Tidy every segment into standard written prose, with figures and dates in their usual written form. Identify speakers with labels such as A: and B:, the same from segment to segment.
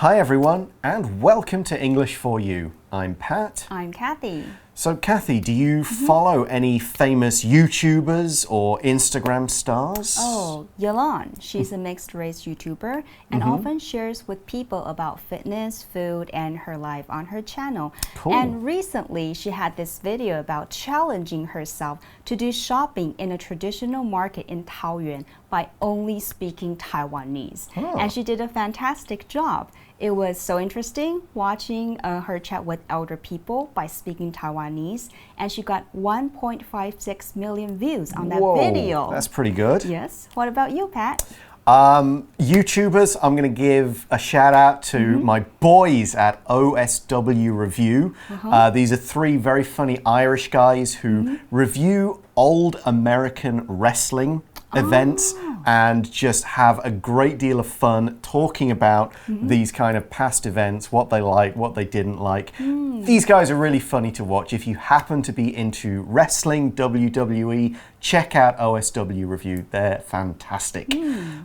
A: Hi everyone, and welcome to English for You. I'm Pat.
B: I'm Kathy.
A: So Kathy, do you follow any famous YouTubers or Instagram stars?
B: Oh, Yelan. She's a mixed-race YouTuber and often shares with people about fitness, food, and her life on her channel.
A: Cool.
B: And recently, she had this video about challenging herself to do shopping in a traditional market in Taoyuan by only speaking Taiwanese.
A: Oh.
B: And she did a fantastic job. It was so interesting watching her chat with elder people by speaking Taiwanese, and she got 1.56 million views on that video.
A: That's pretty good.
B: Yes. What about you, Pat?
A: YouTubers, I'm going to give a shout out to my boys at OSW Review. These are three very funny Irish guys who review old American wrestling events and just have a great deal of fun talking about these kind of past events, what they liked, what they didn't like. These guys are really funny to watch. If you happen to be into wrestling, WWE, check out OSW Review. They're fantastic.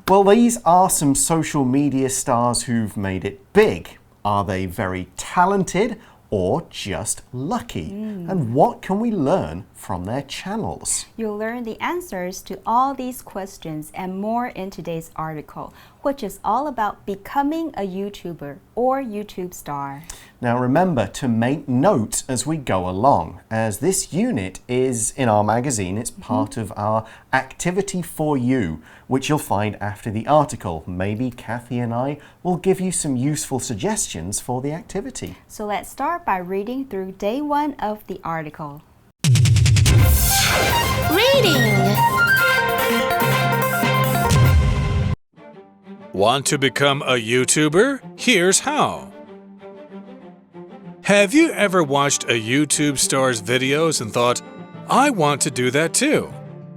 A: Well, these are some social media stars who've made it big. Are they very talented or just lucky? And what can we learn from their channels?
B: You'll learn the answers to all these questions and more in today's article, which is all about becoming a YouTuber or YouTube star.
A: Now remember to make notes as we go along, as this unit is in our magazine. It's part of our activity for you, which you'll find after the article. Maybe Kathy and I will give you some useful suggestions for the activity.
B: So let's start by reading through day 1 of the article.
C: Reading.
D: Want to become a YouTuber? Here's how. Have you ever watched a YouTube star's videos and thought, I want to do that too?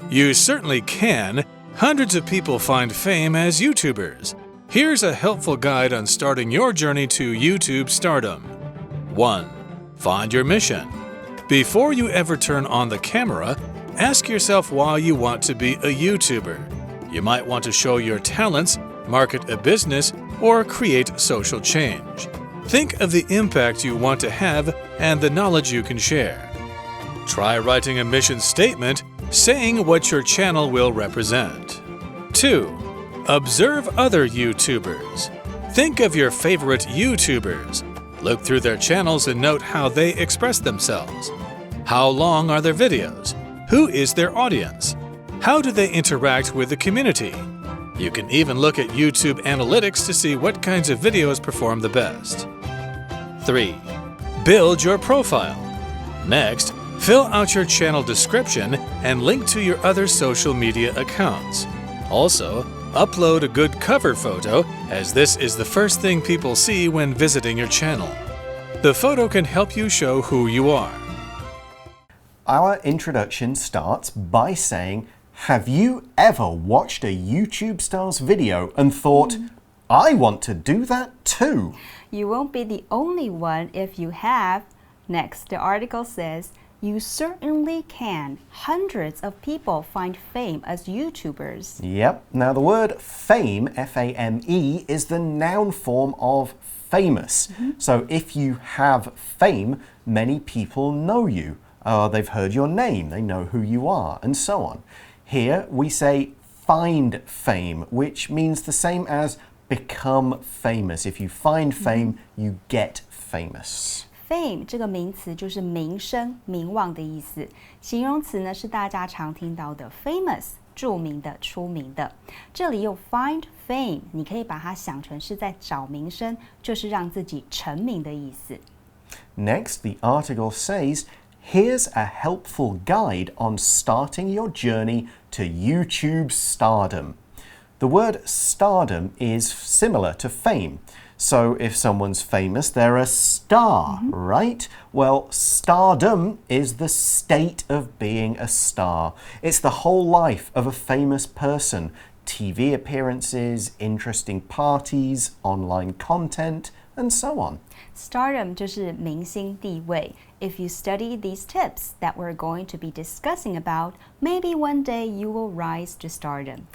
D: You certainly can. Hundreds of people find fame as YouTubers. Here's a helpful guide on starting your journey to YouTube stardom. 1. Find your mission. Before you ever turn on the camera, ask yourself why you want to be a YouTuber. You might want to show your talents, market a business, or create social change. Think of the impact you want to have and the knowledge you can share. Try writing a mission statement saying what your channel will represent. 2. Observe other YouTubers. Think of your favorite YouTubers. Look through their channels and note how they express themselves. How long are their videos? Who is their audience? How do they interact with the community? You can even look at YouTube analytics to see what kinds of videos perform the best. 3. Build your profile. Next, fill out your channel description and link to your other social media accounts. Also, upload a good cover photo, as this is the first thing people see when visiting your channel. The photo can help you show who you are.
A: Our introduction starts by saying, have you ever watched a YouTube star's video and thought, I want to do that too?
B: You won't be the only one if you have. Next, the article says, you certainly can. Hundreds of people find fame as YouTubers.
A: Yep. Now the word fame, F-A-M-E, is the noun form of famous. So if you have fame, many people know you. They've heard your name, they know who you are, and so on. Here we say find fame, which means the same as become famous. If you find fame, you get famous.
B: Fame 这个名词就是名声、名望的意思。形容词呢是大家常听到的 famous， 著名的、出名的。这里用 find fame， 你可以把它想成是在找名声，就是让自己成名的意思。
A: Next, the article says, here's a helpful guide on starting your journey to YouTube stardom. The word stardom is similar to fame. So if someone's famous, they're a star, right? Well, stardom is the state of being a star. It's the whole life of a famous person. TV appearances, interesting parties, online content, and so on.
B: Stardom 就是明星地位. If you study these tips that we're going to be discussing about, maybe one day you will rise to stardom.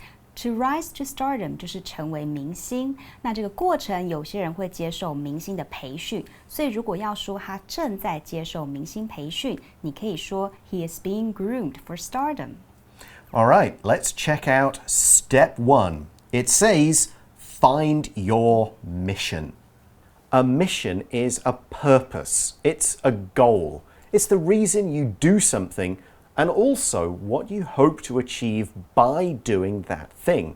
B: To rise to stardom 就是成为明星。那这个过程，有些人会接受明星的培训，所以如果要说他正在接受明星培训，你可以说 He is being groomed for stardom.
A: All right, let's check out step 1. It says, find your mission. A mission is a purpose. It's a goal. It's the reason you do something and also what you hope to achieve by doing that thing.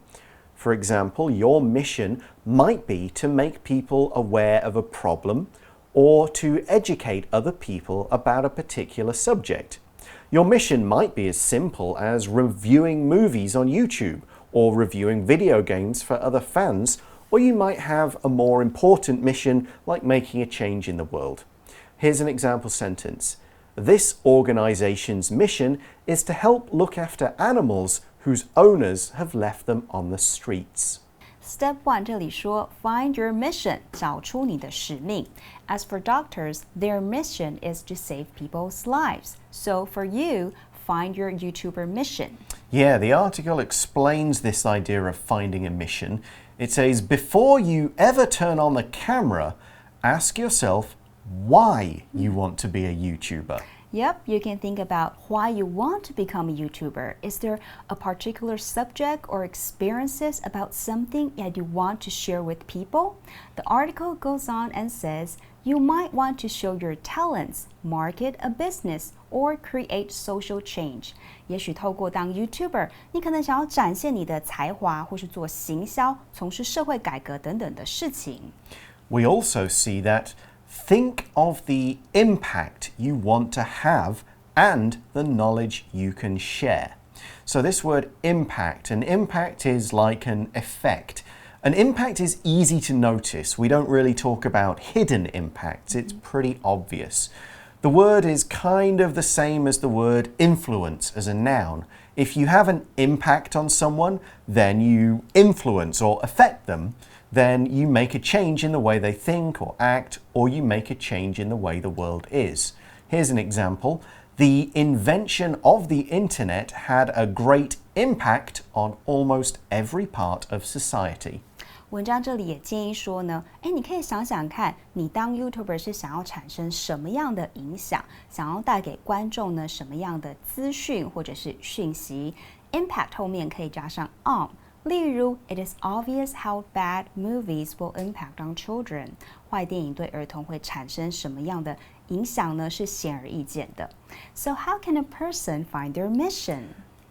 A: For example, your mission might be to make people aware of a problem or to educate other people about a particular subject. Your mission might be as simple as reviewing movies on YouTube or reviewing video games for other fans, or you might have a more important mission like making a change in the world. Here's an example sentence. This organization's mission is to help look after animals whose owners have left them on the streets.
B: Step 1 这里说 Find your mission 找出你的使命 As for doctors, their mission is to save people's lives. So for you, find your YouTuber mission.
A: Yeah, the article explains this idea of finding a mission. It says, before you ever turn on the camera, ask yourself why you want to be a YouTuber.
B: Yep, you can think about why you want to become a YouTuber. Is there a particular subject or experiences about something that you want to share with people? The article goes on and says, you might want to show your talents, market a business, or create social change. 也许透过当 YouTuber, 你可能想要展现你的才华，或是做行销、从事社会改革等等的事情。
A: We also see that think of the impact you want to have and the knowledge you can share. So this word impact, an impact is like an effect. An impact is easy to notice. We don't really talk about hidden impacts. It's pretty obvious. The word is kind of the same as the word influence as a noun. If you have an impact on someone, then you influence or affect them. Then you make a change in the way they think or act, or you make a change in the way the world is. Here's an example. The invention of the internet had a great impact on almost every part of society.
B: 文章这里也建议说呢，你可以想想看，你当 YouTuber 是想要产生什么样的影响，想要带给观众呢什么样的资讯或者是讯息 ？Impact 后面可以加上 on。例如 ，It is obvious how bad movies will impact on children。坏电影对儿童会产生什么样的影响呢？是显而易见的。So how can a person find their mission?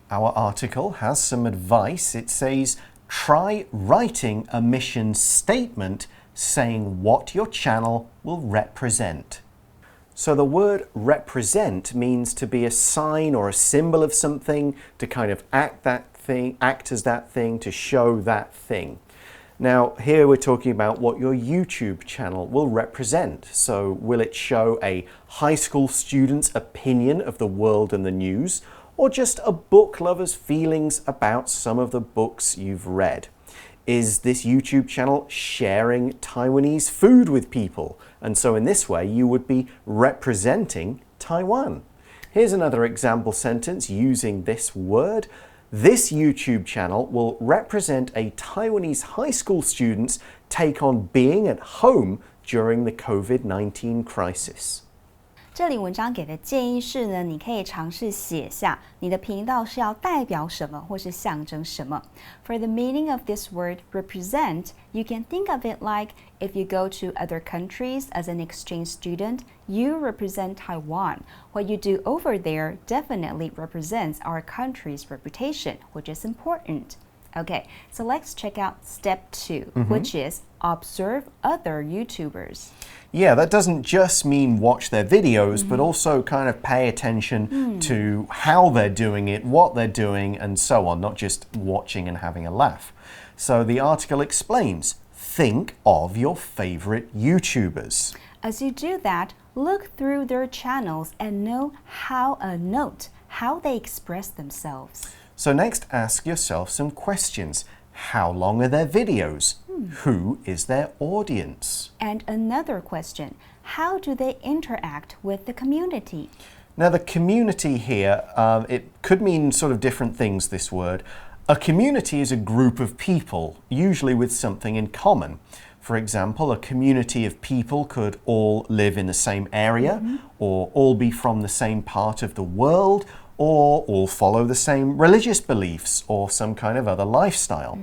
A: Our article has some advice. It says, try writing a mission statement saying what your channel will represent. So the word represent means to be a sign or a symbol of something, to kind of act as that thing, to show that thing. Now, here we're talking about what your YouTube channel will represent. So will it show a high school student's opinion of the world and the news, or just a book lover's feelings about some of the books you've read? Is this YouTube channel sharing Taiwanese food with people? And so in this way, you would be representing Taiwan. Here's another example sentence using this word. This YouTube channel will represent a Taiwanese high school student's take on being at home during the COVID-19 crisis.
B: 这里文章给的建议是呢，你可以尝试写下你的频道是要代表什么或是象征什么。For the meaning of this word represent, you can think of it like if you go to other countries as an exchange student, you represent Taiwan. What you do over there definitely represents our country's reputation, which is important. Okay, so let's check out step 2, which is observe other YouTubers.
A: Yeah, that doesn't just mean watch their videos, but also kind of pay attention to how they're doing it, what they're doing, and so on, not just watching and having a laugh. So the article explains, think of your favorite YouTubers.
B: As you do that, look through their channels and know how they express themselves.
A: So next, ask yourself some questions. How long are their videos? Who is their audience?
B: And another question, how do they interact with the community?
A: Now the community here, it could mean sort of different things, this word. A community is a group of people, usually with something in common. For example, a community of people could all live in the same area, or all be from the same part of the world, or all follow the same religious beliefs or some kind of other lifestyle.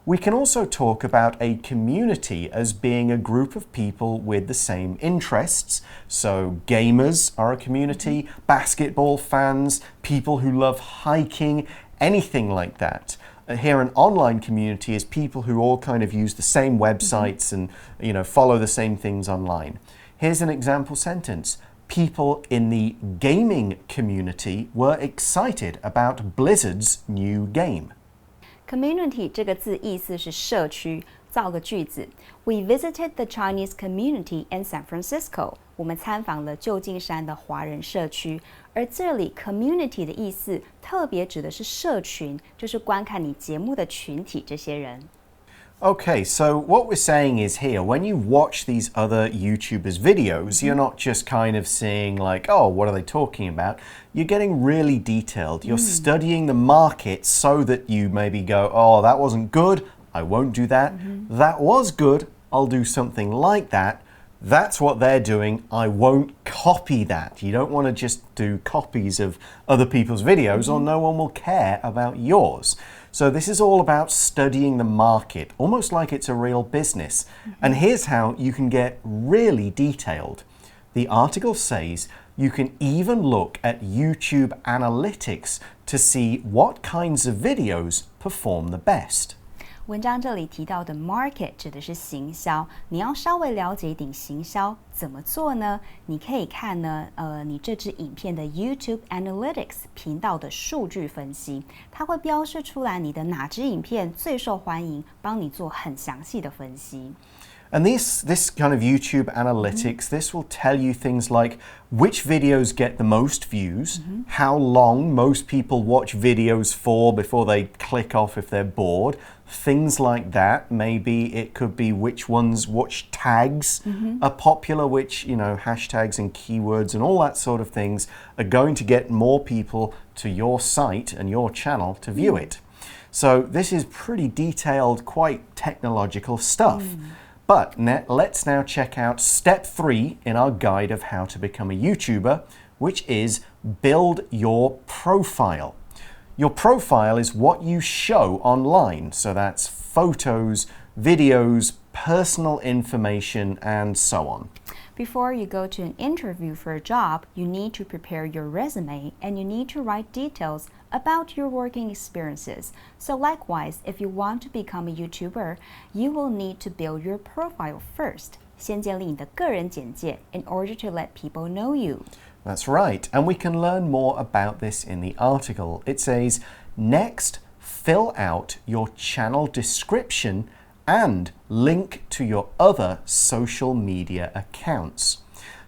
A: We can also talk about a community as being a group of people with the same interests. So gamers are a community, basketball fans, people who love hiking, anything like that. Here, an online community is people who all kind of use the same websites and, follow the same things online. Here's an example sentence. People in the gaming community were excited about Blizzard's new game.
B: Community 这个字意思是社区。造个句子 We visited the Chinese community in San Francisco. 我们参访了旧金山的华人社区。而这里 community 的意思特别指的是社群，就是观看你节目的群体这些人。
A: Okay, so what we're saying is here, when you watch these other YouTubers' videos, you're not just kind of seeing like, oh, what are they talking about? You're getting really detailed. You're studying the market so that you maybe go, oh, that wasn't good, I won't do that. That was good, I'll do something like that. That's what they're doing, I won't copy that. You don't want to just do copies of other people's videos or no one will care about yours. So this is all about studying the market, almost like it's a real business. And here's how you can get really detailed. The article says you can even look at YouTube analytics to see what kinds of videos perform the best.
B: 文章这里提到的 market 指的是行销，你要稍微了解一点行销怎么做呢？你可以看呢，你这支影片的 YouTube Analytics 频道的数据分析，它会标示出来你的哪支影片最受欢迎，帮你做很详细的分析。
A: And this kind of YouTube analytics, this will tell you things like which videos get the most views, how long most people watch videos for before they click off if they're bored, things like that. Maybe it could be which tags are popular, which, hashtags and keywords and all that sort of things are going to get more people to your site and your channel to view it. So this is pretty detailed, quite technological stuff. But let's now check out step 3 in our guide of how to become a YouTuber, which is build your profile. Your profile is what you show online. So that's photos, videos, personal information, and so on.
B: Before you go to an interview for a job, you need to prepare your resume and you need to write details about your working experiences. So likewise, if you want to become a YouTuber, you will need to build your profile first. 先建立你的个人简介 in order to let people know you.
A: That's right, and we can learn more about this in the article. It says, next, fill out your channel description and link to your other social media accounts.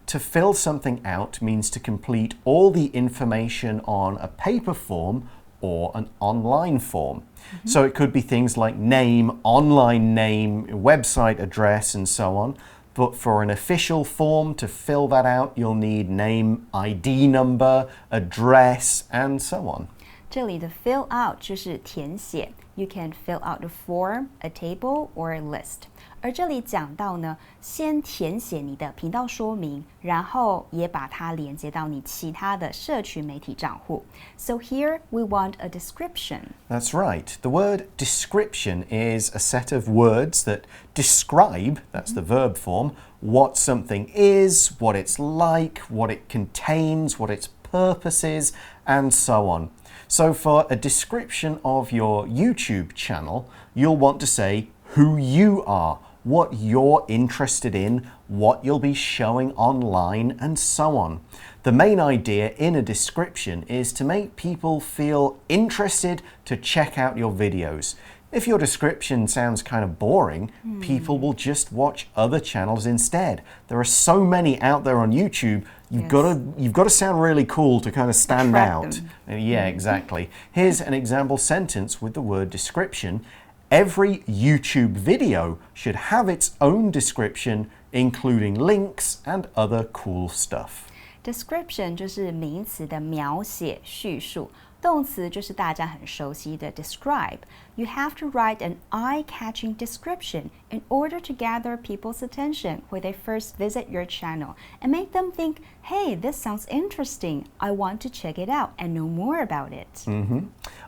A: To fill something out means to complete all the information on a paper form or an online form. So it could be things like name, online name, website address, and so on. But for an official form, to fill that out, you'll need name, ID number, address, and so on.
B: 这里的 fill out 就是填写 You can fill out a form, a table, or a list. 而这里讲到呢，先填写你的频道说明，然后也把它连接到你其他的社群媒体账户。So here we want a description.
A: That's right. The word description is a set of words that describe, that's the verb form, what something is, what it's like, what it contains, what its purpose is, and so on. So for a description of your YouTube channel, you'll want to say who you are, what you're interested in, what you'll be showing online, and so on. The main idea in a description is to make people feel interested to check out your videos. If your description sounds kind of boring, people will just watch other channels instead. There are so many out there on YouTube. You've got to sound really cool to kind of stand out. Yeah, exactly. Here's an example sentence with the word description. Every YouTube video should have its own description, including links and other cool stuff.
B: Description 就是名词的描写、叙述。动词就是大家很熟悉的 describe. You have to write an eye-catching description in order to gather people's attention when they first visit your channel and make them think, hey, this sounds interesting. I want to check it out and know more about it.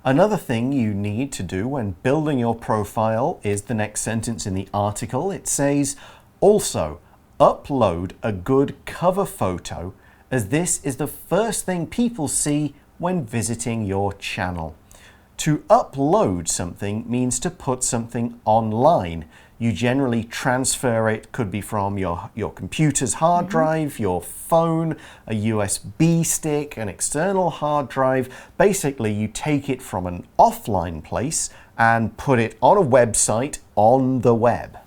A: Another thing you need to do when building your profile is the next sentence in the article. It says, also, upload a good cover photo, as this is the first thing people see when visiting your channel. To upload something means to put something online. You generally transfer it, could be from your computer's hard drive, your phone, a USB stick, an external hard drive. Basically, you take it from an offline place and put it on a website on the web.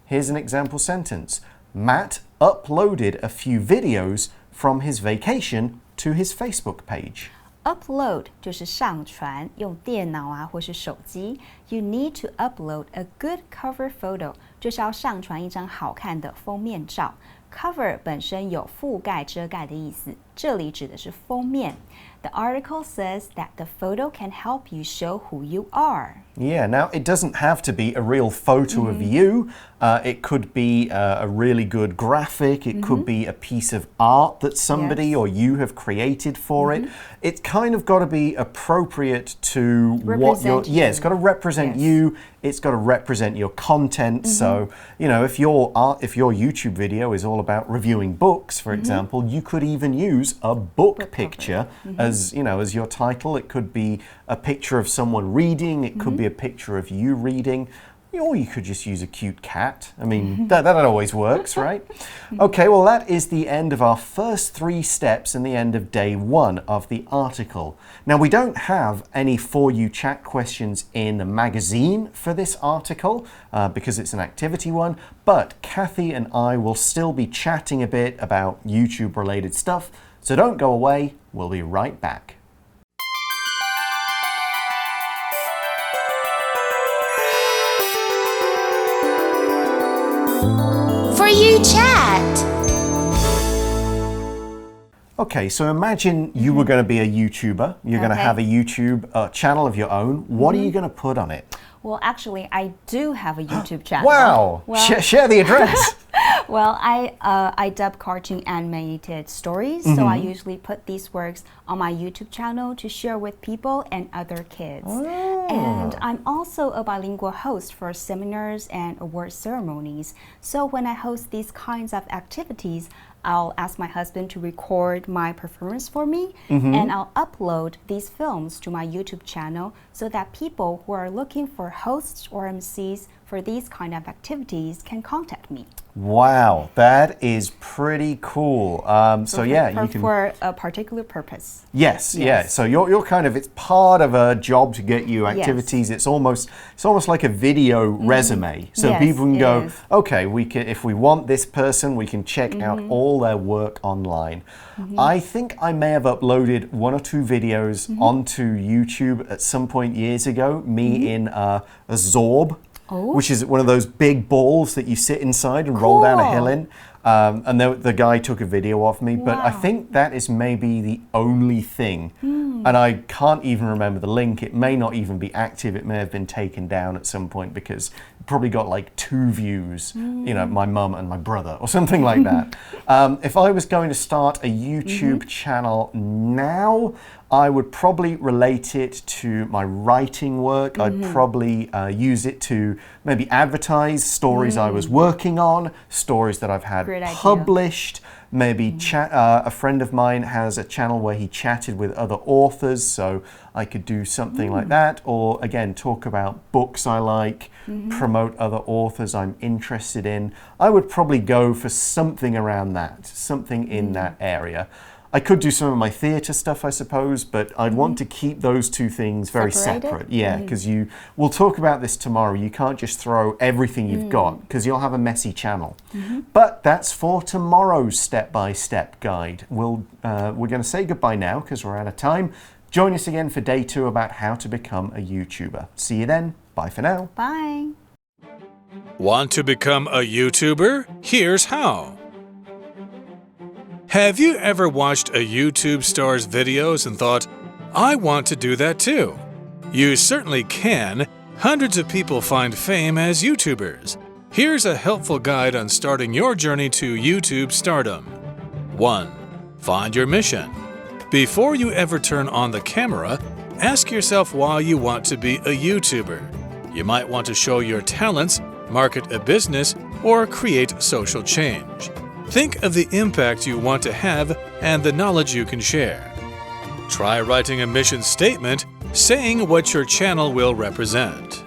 A: Here's an example sentence. Matt uploaded a few videos from his vacation to his Facebook page.
B: Upload 就是上传，用电脑啊或是手机。You need to upload a good cover photo， 就是要上传一张好看的封面照。Cover 本身有覆盖、遮盖的意思，这里指的是封面。The article says that the photo can help you show who you are.
A: Yeah, now it doesn't have to be a real photo of you. It could be a really good graphic. It could be a piece of art that somebody or you have created for it. It's kind of got to be appropriate to what you're... Yeah, it's got to represent you. It's got to represent your content. So, you know, if your YouTube video is all about reviewing books, for example, you could even use a book picture as, you know, as your title. It could be a picture of someone reading. It could be a picture of you reading. Or you could just use a cute cat. I mean, that always works, right? Okay, well, that is the end of our first 3 steps and the end of day 1 of the article. Now, we don't have any For You chat questions in the magazine for this article because it's an activity one, but Kathy and I will still be chatting a bit about YouTube-related stuff, so don't go away. We'll be right back.
C: For You chat.
A: Okay, so imagine you were going to be a YouTuber. You're going to have a YouTube channel of your own. What are you going to put on it?
B: Well, actually, I do have a YouTube channel.
A: Wow!
B: Well,
A: share the address.
B: Well, I dub cartoon animated stories, so I usually put these works on my YouTube channel to share with people and other kids. And I'm also a bilingual host for seminars and award ceremonies. So when I host these kinds of activities, I'll ask my husband to record my performance for me, and I'll upload these films to my YouTube channel so that people who are looking for hosts or MCs for these kind of activities can contact me.
A: Wow, that is pretty cool. So yeah, you can...
B: For a particular purpose.
A: Yes, yeah. So you're kind of, it's part of a job to get you activities. It's almost like a video resume. So people can go, okay, if we want this person, we can check out all their work online. I think I may have uploaded 1 or 2 videos onto YouTube at some point years ago, me in a Zorb. Which is one of those big balls that you sit inside and roll down a hill in. And the guy took a video of me, but I think that is maybe the only thing. And I can't even remember the link. It may not even be active. It may have been taken down at some point because it probably got like 2 views, you know, my mum and my brother or something like that. If I was going to start a YouTube channel now, I would probably relate it to my writing work. I'd probably use it to maybe advertise stories I was working on, stories that I've had published. Maybe a friend of mine has a channel where he chatted with other authors, so I could do something like that. Or again, talk about books I like, promote other authors I'm interested in. I would probably go for something around that, something in that area. I could do some of my theatre stuff, I suppose, but I'd want to keep those 2 things very separate. Yeah, because we'll talk about this tomorrow. You can't just throw everything you've got because you'll have a messy channel. But that's for tomorrow's step-by-step guide. We're going to say goodbye now because we're out of time. Join us again for day 2 about how to become a YouTuber. See you then. Bye for now.
B: Bye.
D: Want to become a YouTuber? Here's how. Have you ever watched a YouTube star's videos and thought, I want to do that too. You certainly can. Hundreds of people find fame as YouTubers. Here's a helpful guide on starting your journey to YouTube stardom. 1. Find your mission. Before you ever turn on the camera, ask yourself why you want to be a YouTuber. You might want to show your talents, market a business, or create social change. Think of the impact you want to have and the knowledge you can share. Try writing a mission statement saying what your channel will represent.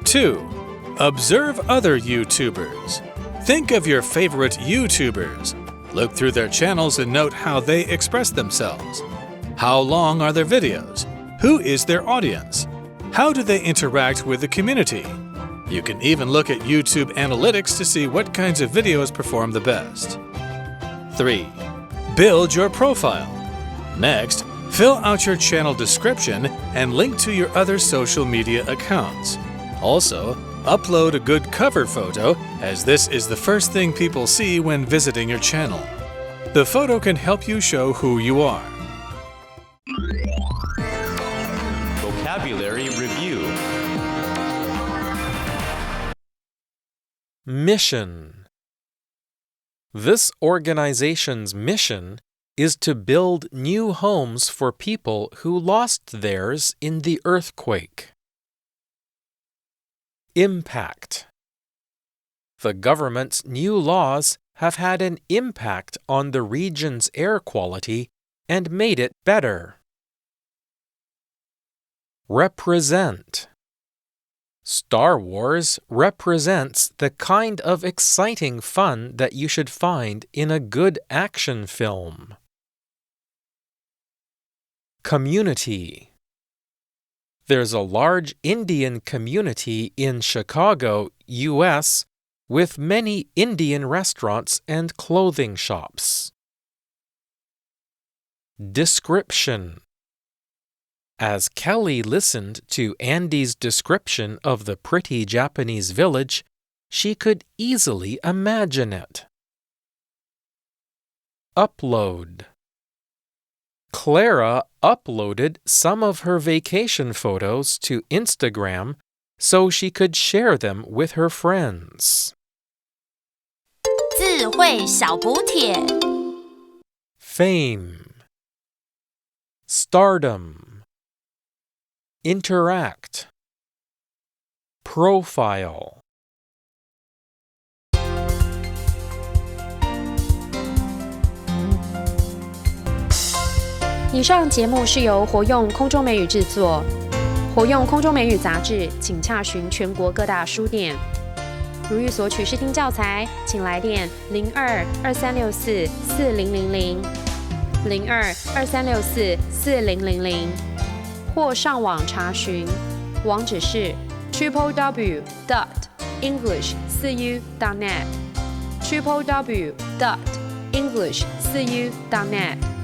D: 2. Observe other YouTubers. Think of your favorite YouTubers. Look through their channels and note how they express themselves. How long are their videos? Who is their audience? How do they interact with the community? You can even look at YouTube analytics to see what kinds of videos perform the best. 3. Build your profile. Next, fill out your channel description and link to your other social media accounts. Also, upload a good cover photo, as this is the first thing people see when visiting your channel. The photo can help you show who you are.
E: Vocabulary Review.
F: Mission. This organization's mission is to build new homes for people who lost theirs in the earthquake. Impact. The government's new laws have had an impact on the region's air quality and made it better. Represent. Star Wars represents the kind of exciting fun that you should find in a good action film. Community. There's a large Indian community in Chicago, U.S., with many Indian restaurants and clothing shops. Description. As Kelly listened to Andy's description of the pretty Japanese village, she could easily imagine it. Upload. Clara uploaded some of her vacation photos to Instagram so she could share them with her friends.
C: 智慧小补帖
F: Fame. Stardom. Interact. Profile.
G: 以上节目是由活用空中美语制作，活用空中美语杂志，请洽询全国各大书店。如欲索取试听教材，请来电02-2364-4000 02-2364-4000，或上网查询，网址是 www.english4u.net www.english4u.net